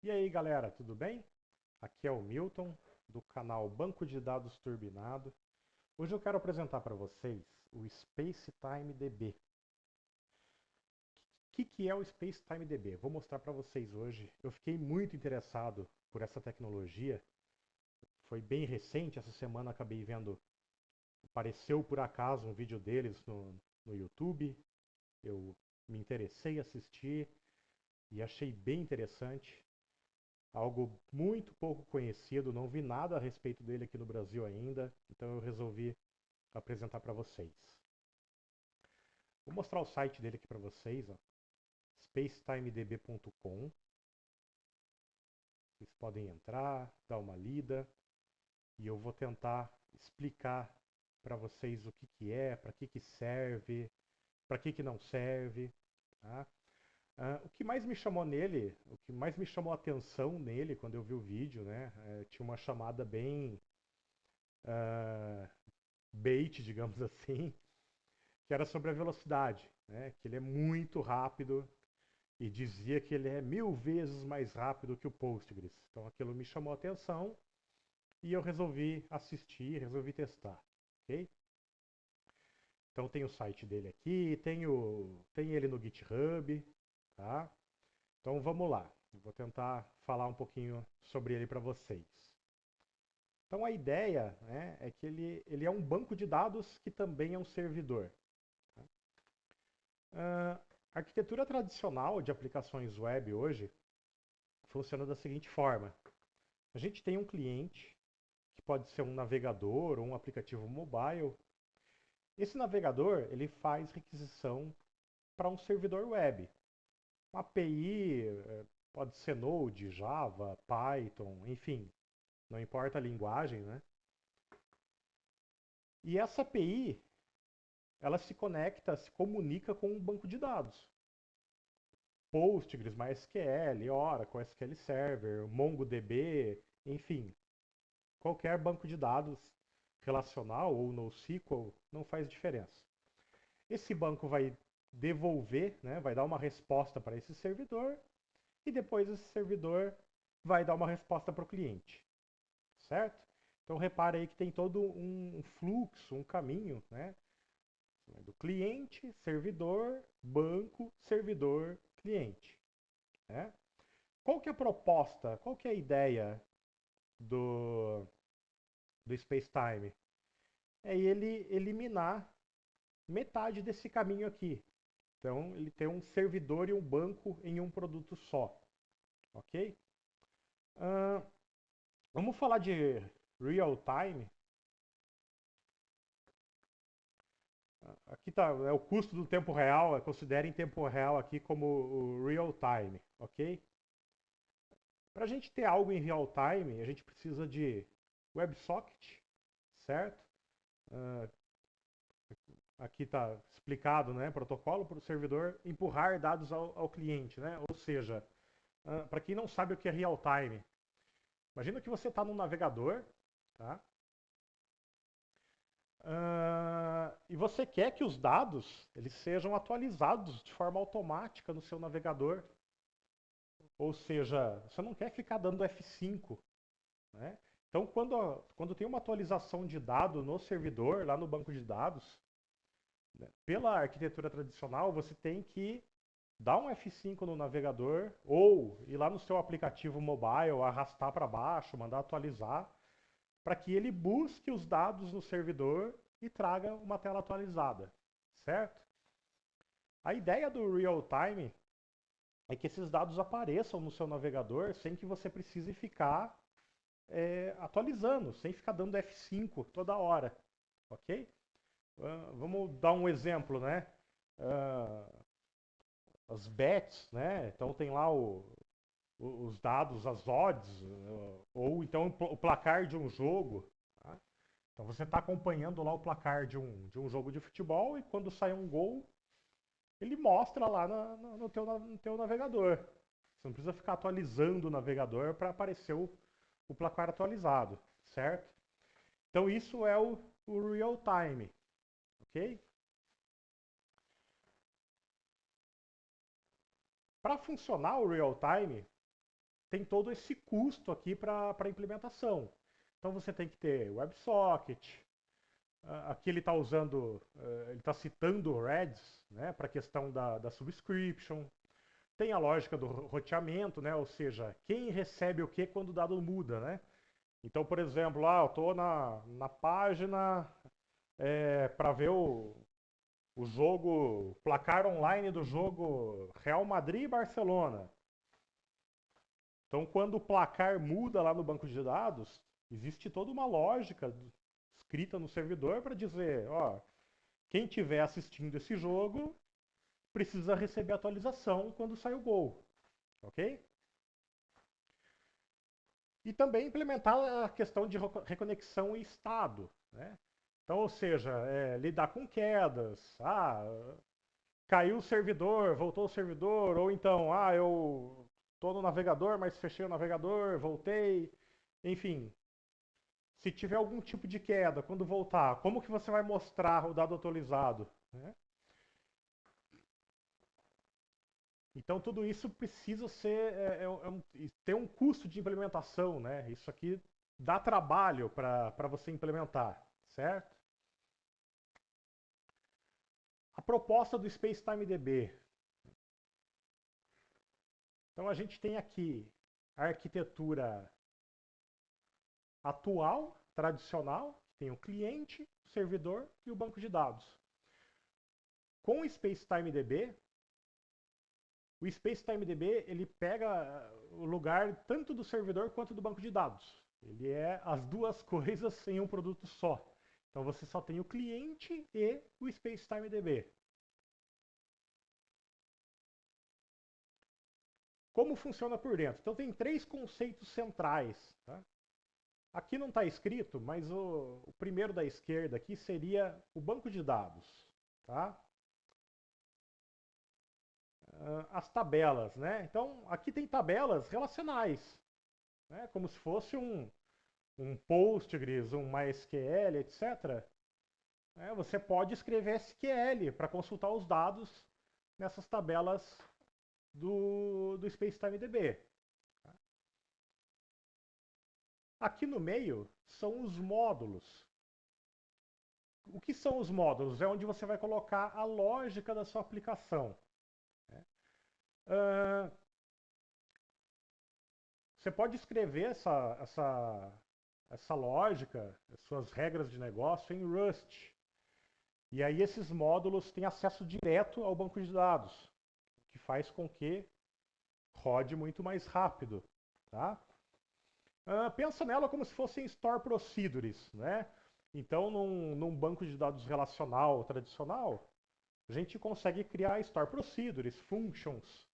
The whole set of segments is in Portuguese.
E aí galera, tudo bem? Aqui é o Milton, do canal Banco de Dados Turbinado. Hoje eu quero apresentar para vocês o Spacetime DB. O que é o Spacetime DB? Vou mostrar para vocês hoje. Eu fiquei muito interessado por essa tecnologia. Foi bem recente, essa semana acabei vendo, apareceu por acaso um vídeo deles no YouTube. Eu me interessei em assistir e achei bem interessante. Algo muito pouco conhecido, não vi nada a respeito dele aqui no Brasil ainda, então eu resolvi apresentar para vocês. Vou mostrar o site dele aqui para vocês, ó, spacetimedb.com. Vocês podem entrar, dar uma lida e eu vou tentar explicar para vocês o que é, para que serve, para que não serve. Tá? O que mais me chamou nele, o que mais me chamou a atenção nele quando eu vi o vídeo, né, tinha uma chamada bem ah, bait, digamos assim, que era sobre a velocidade, né? Que ele é muito rápido e dizia que ele é 1000 vezes mais rápido que o Postgres. Então aquilo me chamou a atenção e eu resolvi assistir, resolvi testar, ok? Então tem o site dele aqui, tem ele no GitHub, tá? Então vamos lá, eu vou tentar falar um pouquinho sobre ele para vocês. Então a ideia, né, é que ele é um banco de dados que também é um servidor. Tá? A arquitetura tradicional de aplicações web hoje funciona da seguinte forma. A gente tem um cliente, que pode ser um navegador ou um aplicativo mobile. Esse navegador ele faz requisição para um servidor web. Uma API, pode ser Node, Java, Python, enfim, não importa a linguagem, né? E essa API, ela se conecta, se comunica com um banco de dados. Postgres, MySQL, Oracle, SQL Server, MongoDB, enfim, qualquer banco de dados relacional ou NoSQL não faz diferença. Esse banco vai devolver, né, vai dar uma resposta para esse servidor e depois esse servidor vai dar uma resposta para o cliente, certo? Então repare aí que tem todo um fluxo, um caminho, né, do cliente, servidor, banco, servidor, cliente. Né? Qual que é a proposta, qual que é a ideia do Spacetime? É ele eliminar metade desse caminho aqui. Então, ele tem um servidor e um banco em um produto só. Ok? Uh, vamos falar de real time. Aqui está o custo do tempo real, considere em tempo real aqui como o real time, ok? Para a gente ter algo em real time, a gente precisa de WebSocket, certo? Uh, aqui está explicado, né? Protocolo para o servidor empurrar dados ao cliente, né? Ou seja, para quem não sabe o que é real time, imagina que você está num navegador, tá? E você quer que os dados eles sejam atualizados de forma automática no seu navegador. Ou seja, você não quer ficar dando F5, né? Então, quando tem uma atualização de dado no servidor, lá no banco de dados, né, pela arquitetura tradicional, você tem que dar um F5 no navegador ou ir lá no seu aplicativo mobile, arrastar para baixo, mandar atualizar, para que ele busque os dados no servidor e traga uma tela atualizada, certo? A ideia do real time é que esses dados apareçam no seu navegador sem que você precise ficar atualizando, sem ficar dando F5 toda hora, ok? Vamos dar um exemplo, né? As bets, né? Então tem lá os dados, as odds, ou então o placar de um jogo. Tá? Então você está acompanhando lá o placar de um jogo de futebol e quando sai um gol, ele mostra lá no teu navegador. Você não precisa ficar atualizando o navegador para aparecer o placar atualizado, certo? Então isso é o real time, ok? Para funcionar o real time, tem todo esse custo aqui para a implementação. Então você tem que ter WebSocket. Aqui ele está usando, ele está citando o Redis, né, para a questão da subscription. Tem a lógica do roteamento, né, ou seja, quem recebe o que quando o dado muda, né? Então, por exemplo, lá eu estou na página para ver o jogo, o placar online do jogo Real Madrid e Barcelona. Então, quando o placar muda lá no banco de dados, existe toda uma lógica escrita no servidor para dizer, ó, quem estiver assistindo esse jogo precisa receber atualização quando sai o gol, ok? E também implementar a questão de reconexão e estado, né? Então, ou seja, lidar com quedas, caiu o servidor, voltou o servidor, ou então, eu estou no navegador, mas fechei o navegador, voltei, enfim. Se tiver algum tipo de queda, quando voltar, como que você vai mostrar o dado atualizado, né? Então tudo isso precisa ser ter um custo de implementação, né? Isso aqui dá trabalho para você implementar, certo? A proposta do SpaceTimeDB. Então a gente tem aqui a arquitetura atual, tradicional, que tem o cliente, o servidor e o banco de dados. Com o SpaceTimeDB, o SpaceTimeDB ele pega o lugar tanto do servidor quanto do banco de dados. Ele é as duas coisas em um produto só. Então você só tem o cliente e o SpaceTimeDB. Como funciona por dentro? Então tem três conceitos centrais. Tá? Aqui não está escrito, mas o primeiro da esquerda aqui seria o banco de dados. Tá? As tabelas, né? Então aqui tem tabelas relacionais, né? Como se fosse um Postgres, um MySQL, etc. Você pode escrever SQL para consultar os dados nessas tabelas do SpaceTimeDB. Aqui no meio são os módulos. O que são os módulos? É onde você vai colocar a lógica da sua aplicação. Você pode escrever essa lógica, as suas regras de negócio em Rust. E aí esses módulos têm acesso direto ao banco de dados, o que faz com que rode muito mais rápido. Tá? Pensa nela como se fossem store procedures. Né? Então, num banco de dados relacional tradicional, a gente consegue criar store procedures, functions,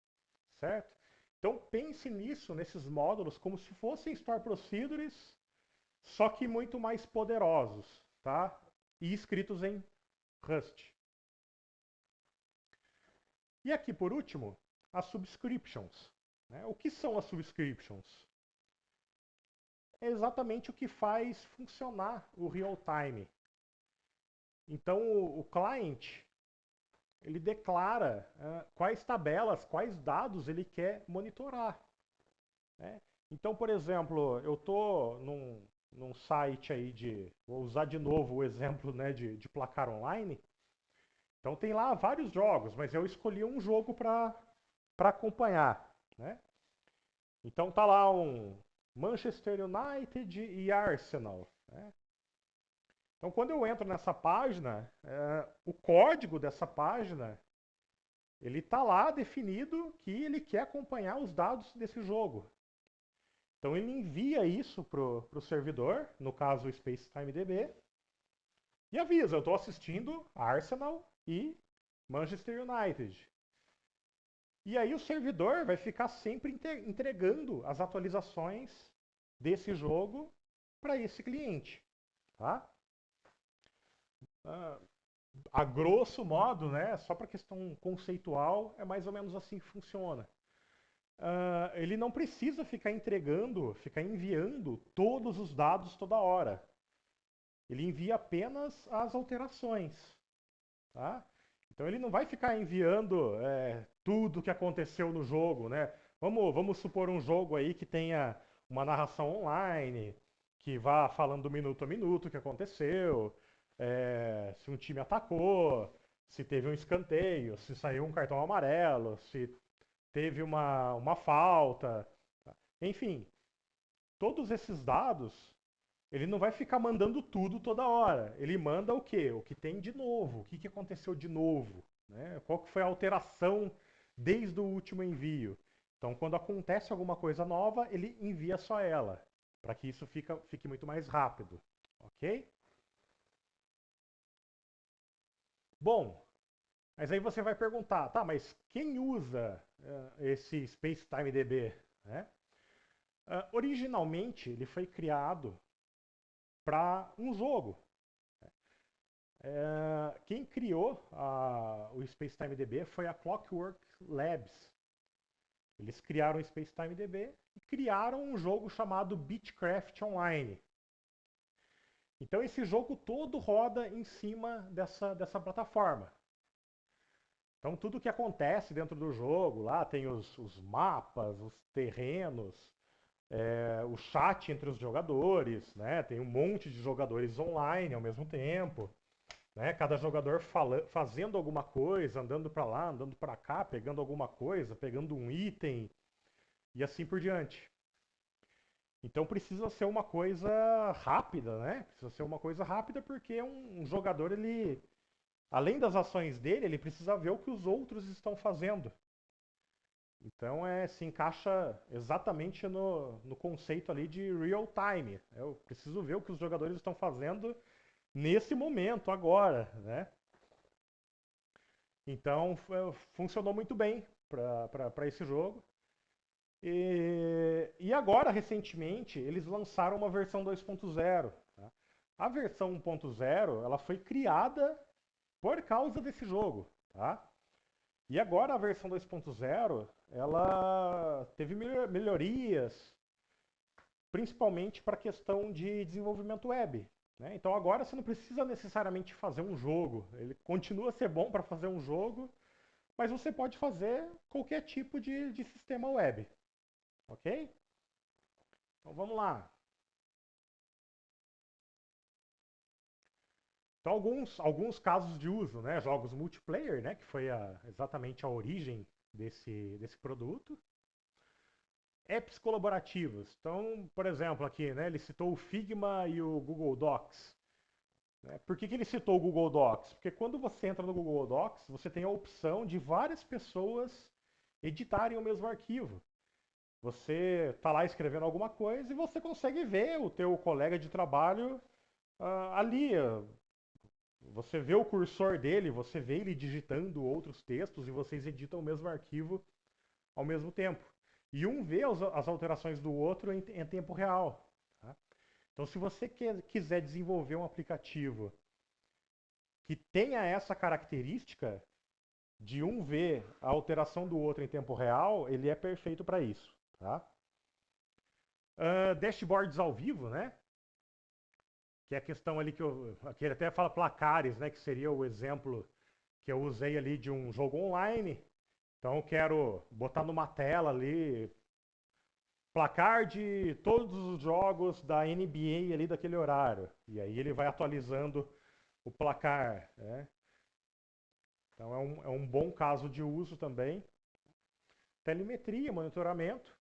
certo? Então pense nisso, nesses módulos, como se fossem store procedures, só que muito mais poderosos, tá? E escritos em Rust. E aqui, por último, as subscriptions. Né? O que são as subscriptions? É exatamente o que faz funcionar o real-time. Então, o client, ele declara quais tabelas, quais dados ele quer monitorar. Né? Então, por exemplo, eu estou num site aí vou usar de novo o exemplo, né, de placar online. Então tem lá vários jogos, mas eu escolhi um jogo para acompanhar. Né? Então tá lá um Manchester United e Arsenal. Né? Então quando eu entro nessa página, o código dessa página, ele está lá definido que ele quer acompanhar os dados desse jogo. Então ele envia isso para o servidor, no caso o SpaceTimeDB, e avisa, eu estou assistindo Arsenal e Manchester United. E aí o servidor vai ficar sempre entregando as atualizações desse jogo para esse cliente. Tá? A grosso modo, né, só para questão conceitual, é mais ou menos assim que funciona. Ele não precisa ficar enviando todos os dados toda hora. Ele envia apenas as alterações. Tá? Então ele não vai ficar enviando tudo o que aconteceu no jogo, né? Vamos supor um jogo aí que tenha uma narração online, que vá falando minuto a minuto o que aconteceu, se um time atacou, se teve um escanteio, se saiu um cartão amarelo, se teve uma falta. Enfim, todos esses dados, ele não vai ficar mandando tudo toda hora. Ele manda o quê? O que tem de novo, o que aconteceu de novo, né? Qual que foi a alteração desde o último envio. Então, quando acontece alguma coisa nova, ele envia só ela, para que isso fique muito mais rápido, ok? Bom, mas aí você vai perguntar, tá, mas quem usa esse Spacetime DB, né? Originalmente, ele foi criado para um jogo. Quem criou o Spacetime DB foi a Clockwork Labs. Eles criaram o Spacetime DB e criaram um jogo chamado Beechcraft Online. Então esse jogo todo roda em cima dessa plataforma. Então tudo que acontece dentro do jogo, lá tem os mapas, os terrenos, o chat entre os jogadores, né? Tem um monte de jogadores online ao mesmo tempo, né? Cada jogador fazendo alguma coisa, andando para lá, andando para cá, pegando alguma coisa, pegando um item e assim por diante. Então precisa ser uma coisa rápida, né? Precisa ser uma coisa rápida porque um jogador, ele, além das ações dele, ele precisa ver o que os outros estão fazendo. Então se encaixa exatamente no conceito ali de real time. Eu preciso ver o que os jogadores estão fazendo nesse momento, agora, né? Então funcionou muito bem para esse jogo. E agora, recentemente, eles lançaram uma versão 2.0. Tá? A versão 1.0 ela foi criada por causa desse jogo. Tá? E agora a versão 2.0 ela teve melhorias, principalmente para a questão de desenvolvimento web. Né? Então agora você não precisa necessariamente fazer um jogo. Ele continua a ser bom para fazer um jogo, mas você pode fazer qualquer tipo de sistema web. Ok? Então vamos lá. Então alguns casos de uso, né? Jogos multiplayer, né? Que foi exatamente a origem desse produto. Apps colaborativos. Então, por exemplo, aqui, né? Ele citou o Figma e o Google Docs. Né? Por que ele citou o Google Docs? Porque quando você entra no Google Docs, você tem a opção de várias pessoas editarem o mesmo arquivo. Você está lá escrevendo alguma coisa e você consegue ver o teu colega de trabalho ali. Você vê o cursor dele, você vê ele digitando outros textos e vocês editam o mesmo arquivo ao mesmo tempo. E um vê as alterações do outro em tempo real. Tá? Então, se você quiser desenvolver um aplicativo que tenha essa característica de um ver a alteração do outro em tempo real, ele é perfeito para isso. Tá? Dashboards ao vivo, né? Que é a questão ali que ele até fala placares, né? Que seria o exemplo que eu usei ali de um jogo online. Então eu quero botar numa tela ali placar de todos os jogos da NBA ali daquele horário. E aí ele vai atualizando o placar. Né? Então é um bom caso de uso também. Telemetria, monitoramento.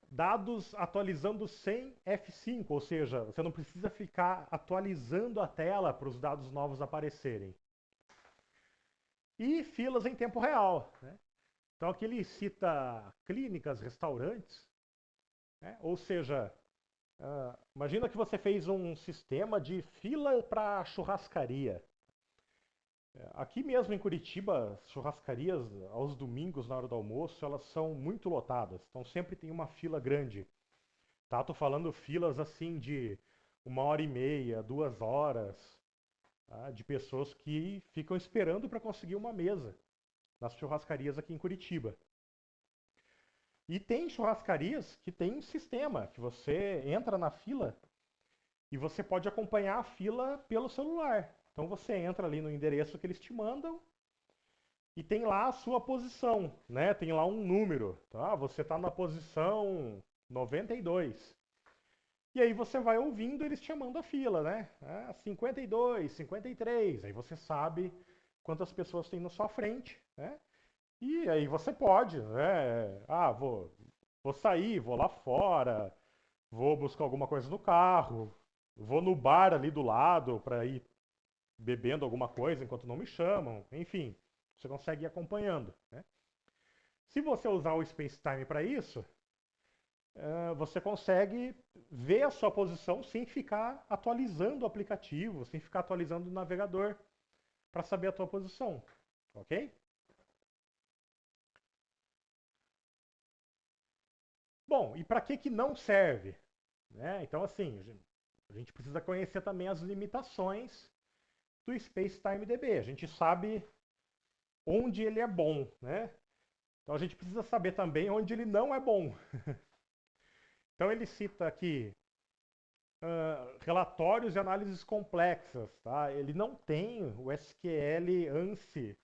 Dados atualizando sem F5, ou seja, você não precisa ficar atualizando a tela para os dados novos aparecerem. E filas em tempo real. Né? Então aqui ele cita clínicas, restaurantes, né? Ou seja, imagina que você fez um sistema de fila para churrascaria. Aqui mesmo em Curitiba, as churrascarias aos domingos na hora do almoço, elas são muito lotadas. Então sempre tem uma fila grande. Tá? Tô falando filas assim de 1h30, 2 horas, tá? De pessoas que ficam esperando para conseguir uma mesa nas churrascarias aqui em Curitiba. E tem churrascarias que tem um sistema, que você entra na fila e você pode acompanhar a fila pelo celular. Então você entra ali no endereço que eles te mandam e tem lá a sua posição, né? Tem lá um número, tá? Você está na posição 92. E aí você vai ouvindo eles chamando a fila, né? 52, 53. Aí você sabe quantas pessoas tem na sua frente, né? E aí você pode, né? Vou sair, vou lá fora, vou buscar alguma coisa no carro, vou no bar ali do lado para ir bebendo alguma coisa enquanto não me chamam. Enfim, você consegue ir acompanhando, né? Se você usar o Spacetime para isso, você consegue ver a sua posição sem ficar atualizando o aplicativo, sem ficar atualizando o navegador para saber a tua posição, ok? Bom, e para que não serve? Né? Então, assim, a gente precisa conhecer também as limitações do SpaceTimeDB. A gente sabe onde ele é bom, né? Então a gente precisa saber também onde ele não é bom. Então ele cita aqui relatórios e análises complexas, tá? Ele não tem o SQL ANSI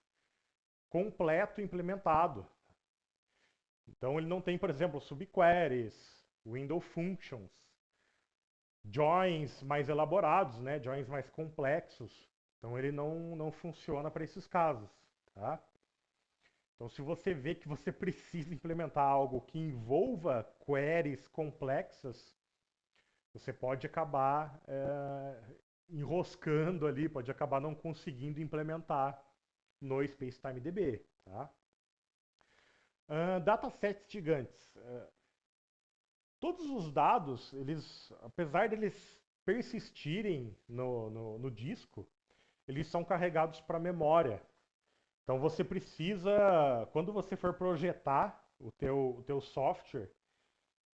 completo implementado. Então ele não tem, por exemplo, subqueries, window functions, joins mais elaborados, né? Joins mais complexos. Então ele não funciona para esses casos, tá? Então se você vê que você precisa implementar algo que envolva queries complexas, você pode acabar enroscando ali, pode acabar não conseguindo implementar no SpaceTimeDB, tá? Datasets gigantes. Todos os dados, eles, apesar deles persistirem no disco, eles são carregados para a memória. Então você precisa, quando você for projetar o teu software,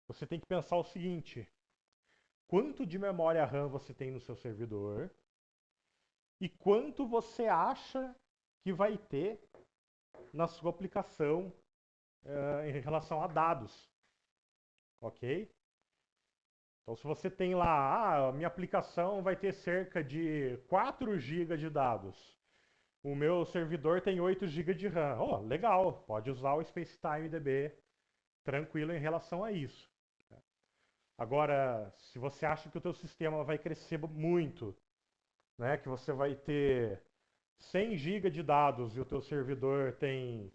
você tem que pensar o seguinte: quanto de memória RAM você tem no seu servidor e quanto você acha que vai ter na sua aplicação em relação a dados, ok? Então, se você tem lá, a minha aplicação vai ter cerca de 4 GB de dados, o meu servidor tem 8 GB de RAM. Oh, legal, pode usar o SpaceTimeDB tranquilo em relação a isso. Agora, se você acha que o teu sistema vai crescer muito, né, que você vai ter 100 GB de dados e o teu servidor tem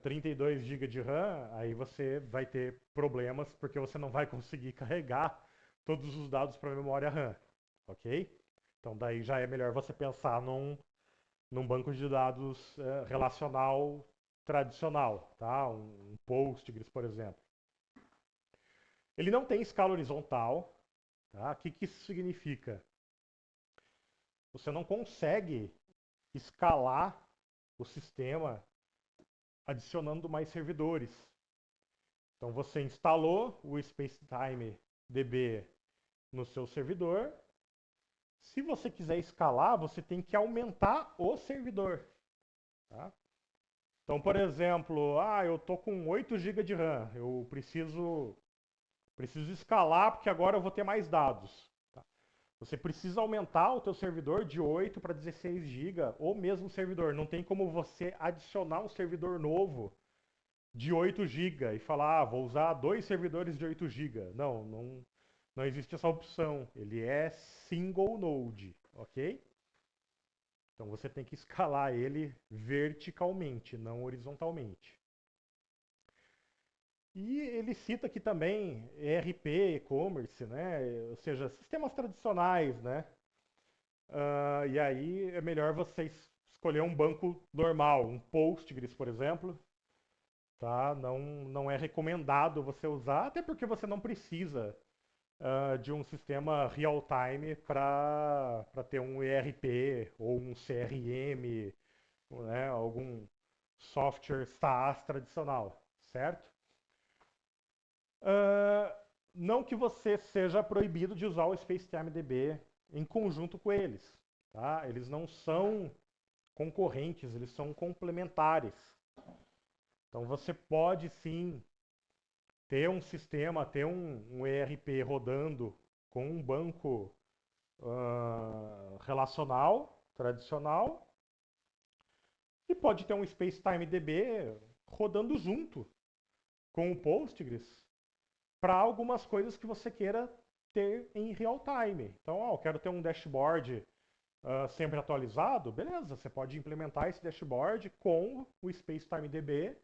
32 GB de RAM, aí você vai ter problemas porque você não vai conseguir carregar todos os dados para a memória RAM, ok? Então daí já é melhor você pensar num banco de dados relacional tradicional, tá? Um Postgres, por exemplo. Ele não tem escala horizontal, tá? O que isso significa? Você não consegue escalar o sistema adicionando mais servidores. Então você instalou o SpaceTime DB no seu servidor. Se você quiser escalar, você tem que aumentar o servidor. Tá? Então, por exemplo, eu tô com 8 GB de RAM, eu preciso escalar porque agora eu vou ter mais dados. Tá? Você precisa aumentar o teu servidor de 8 para 16 GB, ou mesmo servidor. Não tem como você adicionar um servidor novo de 8 GB e falar, vou usar 2 servidores de 8 GB. Não existe essa opção. Ele é single node, ok? Então você tem que escalar ele verticalmente, não horizontalmente. E ele cita aqui também ERP, e-commerce, né? Ou seja, sistemas tradicionais, né? E aí é melhor você escolher um banco normal, um Postgres, por exemplo, tá? Não é recomendado você usar, até porque você não precisa de um sistema real-time para ter um ERP ou um CRM, né? Algum software SaaS tradicional, certo? Ah, não que você seja proibido de usar o SpaceTimeDB em conjunto com eles, tá? Eles não são concorrentes, eles são complementares. Então você pode sim ter um sistema, ter um ERP rodando com um banco relacional, tradicional, E pode ter um Spacetime DB rodando junto com o Postgres para algumas coisas que você queira ter em real time. Então, eu quero ter um dashboard sempre atualizado, beleza, você pode implementar esse dashboard com o Spacetime DB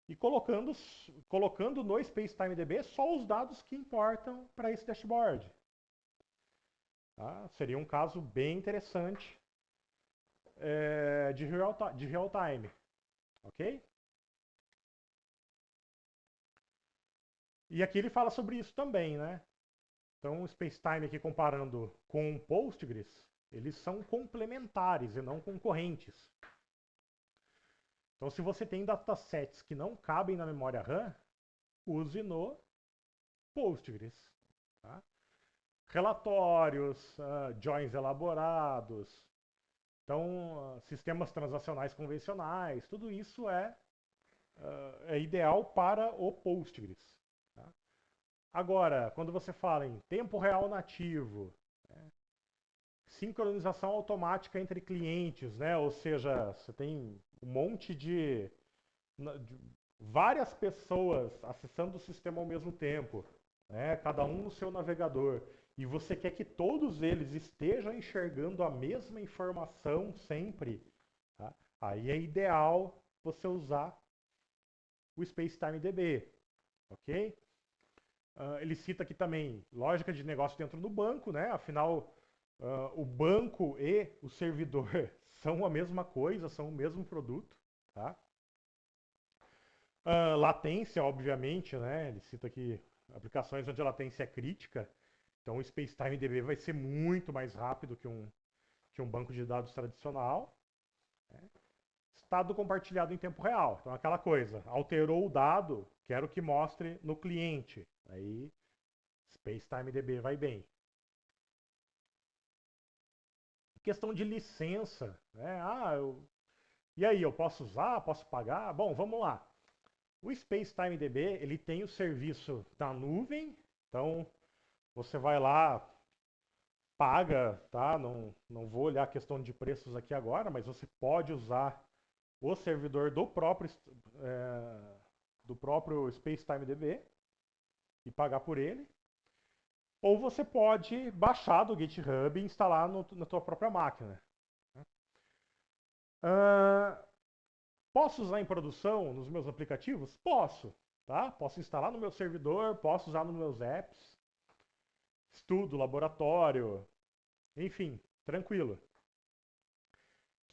e colocando no Spacetime DB só os dados que importam para esse dashboard. Tá? Seria um caso bem interessante de real time, ok? E aqui ele fala sobre isso também, né? Então, o Spacetime aqui comparando com o Postgres, eles são complementares e não concorrentes. Então, se você tem datasets que não cabem na memória RAM, use no Postgres. Tá? Relatórios, joins elaborados, então, sistemas transacionais convencionais, tudo isso é ideal para o Postgres. Tá? Agora, quando você fala em tempo real nativo, sincronização automática entre clientes, né? Ou seja, você tem um monte de várias pessoas acessando o sistema ao mesmo tempo, né? Cada um no seu navegador, e você quer que todos eles estejam enxergando a mesma informação sempre, tá? Aí é ideal você usar o Spacetime DB, ok? Ele cita aqui também lógica de negócio dentro do banco, né? Afinal, o banco e o servidor são a mesma coisa, são o mesmo produto, tá? Latência, obviamente, né? Ele cita aqui aplicações onde a latência é crítica. Então, o Spacetime DB vai ser muito mais rápido que um banco de dados tradicional. Né? Estado compartilhado em tempo real. Então, aquela coisa, alterou o dado, quero que mostre no cliente. Aí, Spacetime DB vai bem. Questão de licença, né? E aí, eu posso usar? Posso pagar? Bom, vamos lá. O Spacetime DB, ele tem o serviço da nuvem, então você vai lá, paga, tá? Não vou olhar a questão de preços aqui agora, mas você pode usar o servidor do próprio Spacetime DB e pagar por ele. Ou você pode baixar do GitHub e instalar na tua própria máquina. Posso usar em produção nos meus aplicativos? Posso. Tá? Posso instalar no meu servidor, posso usar nos meus apps. Estudo, laboratório, enfim, tranquilo.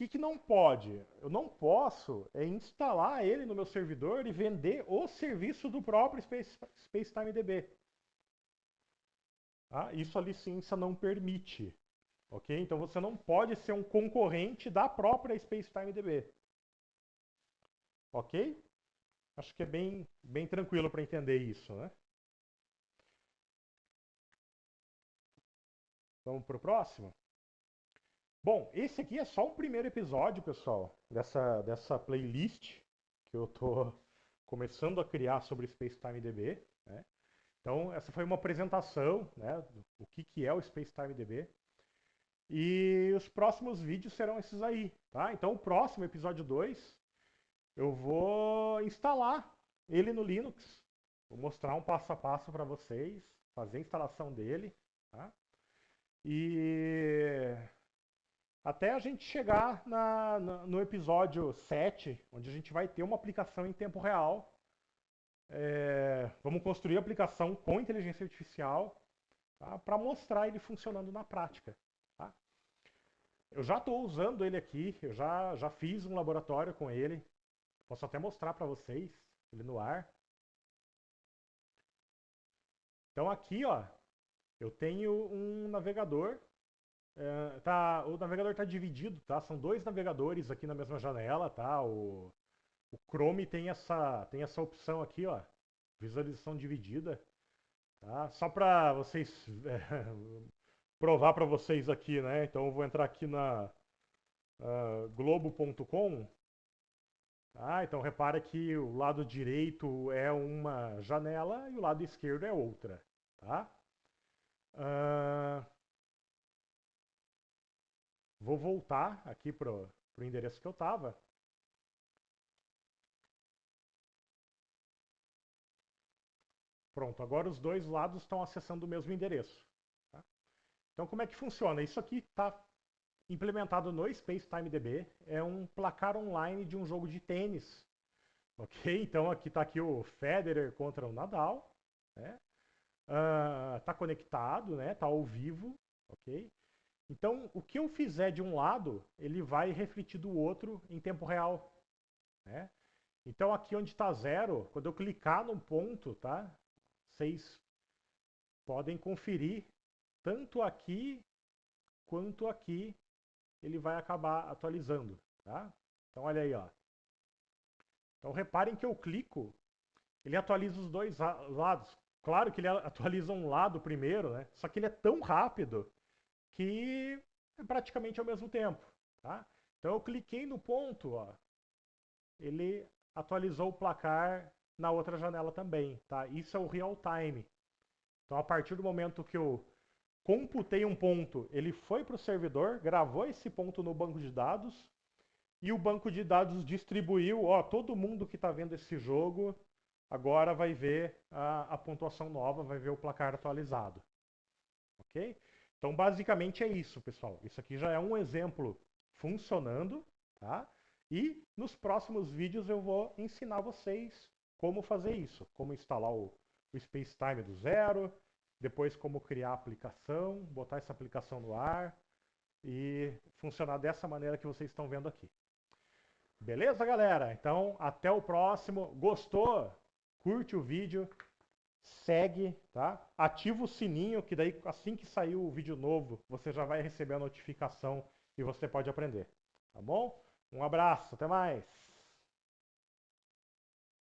O que não pode? Eu não posso instalar ele no meu servidor e vender o serviço do próprio Spacetime DB. Tá? Isso a licença não permite. Ok? Então você não pode ser um concorrente da própria Spacetime DB. Ok? Acho que é bem tranquilo para entender isso, né? Vamos para o próximo? Bom, esse aqui é só o primeiro episódio, pessoal, dessa playlist que eu tô começando a criar sobre Spacetime DB, né? Então, essa foi uma apresentação, né, do que é o Spacetime DB. E os próximos vídeos serão esses aí, tá? Então, o próximo, episódio 2, eu vou instalar ele no Linux. Vou mostrar um passo a passo para vocês, fazer a instalação dele, tá? E até a gente chegar no episódio 7, onde a gente vai ter uma aplicação em tempo real. Vamos construir a aplicação com inteligência artificial, tá? Para mostrar ele funcionando na prática. Tá? Eu já estou usando ele aqui, eu já fiz um laboratório com ele. Posso até mostrar para vocês ele no ar. Então aqui, ó, eu tenho um navegador. O navegador está dividido, tá? São dois navegadores aqui na mesma janela, tá? O Chrome tem essa opção aqui, ó, visualização dividida, tá? Só para vocês provar para vocês aqui, né? Então eu vou entrar aqui na globo.com. Tá? Então repara que o lado direito é uma janela e o lado esquerdo é outra, tá? Vou voltar aqui para o endereço que eu estava. Pronto, agora os dois lados estão acessando o mesmo endereço. Tá? Então, como é que funciona? Isso aqui está implementado no SpaceTimeDB, é um placar online de um jogo de tênis. Ok? Então, aqui está aqui o Federer contra o Nadal. Né? Tá conectado, né? Tá ao vivo, ok? Então, o que eu fizer de um lado, ele vai refletir do outro em tempo real, né? Então, aqui onde está zero, quando eu clicar num ponto, tá? Vocês podem conferir tanto aqui quanto aqui ele vai acabar atualizando, tá? Então, olha aí, ó. Então, reparem que eu clico, ele atualiza os dois lados. Claro que ele atualiza um lado primeiro, né? Só que ele é tão rápido que é praticamente ao mesmo tempo, tá? Então eu cliquei no ponto, ó, ele atualizou o placar na outra janela também, tá? Isso é o real time. Então a partir do momento que eu computei um ponto, ele foi para o servidor, gravou esse ponto no banco de dados e o banco de dados distribuiu, ó, todo mundo que está vendo esse jogo agora vai ver a pontuação nova, vai ver o placar atualizado. Ok? Então, basicamente é isso, pessoal. Isso aqui já é um exemplo funcionando, tá? E nos próximos vídeos eu vou ensinar vocês como fazer isso, como instalar o SpaceTime do zero, depois como criar a aplicação, botar essa aplicação no ar e funcionar dessa maneira que vocês estão vendo aqui. Beleza, galera? Então, até o próximo. Gostou? Curte o vídeo, segue, tá? Ativa o sininho, que daí assim que sair o vídeo novo, você já vai receber a notificação e você pode aprender, tá bom? Um abraço, até mais!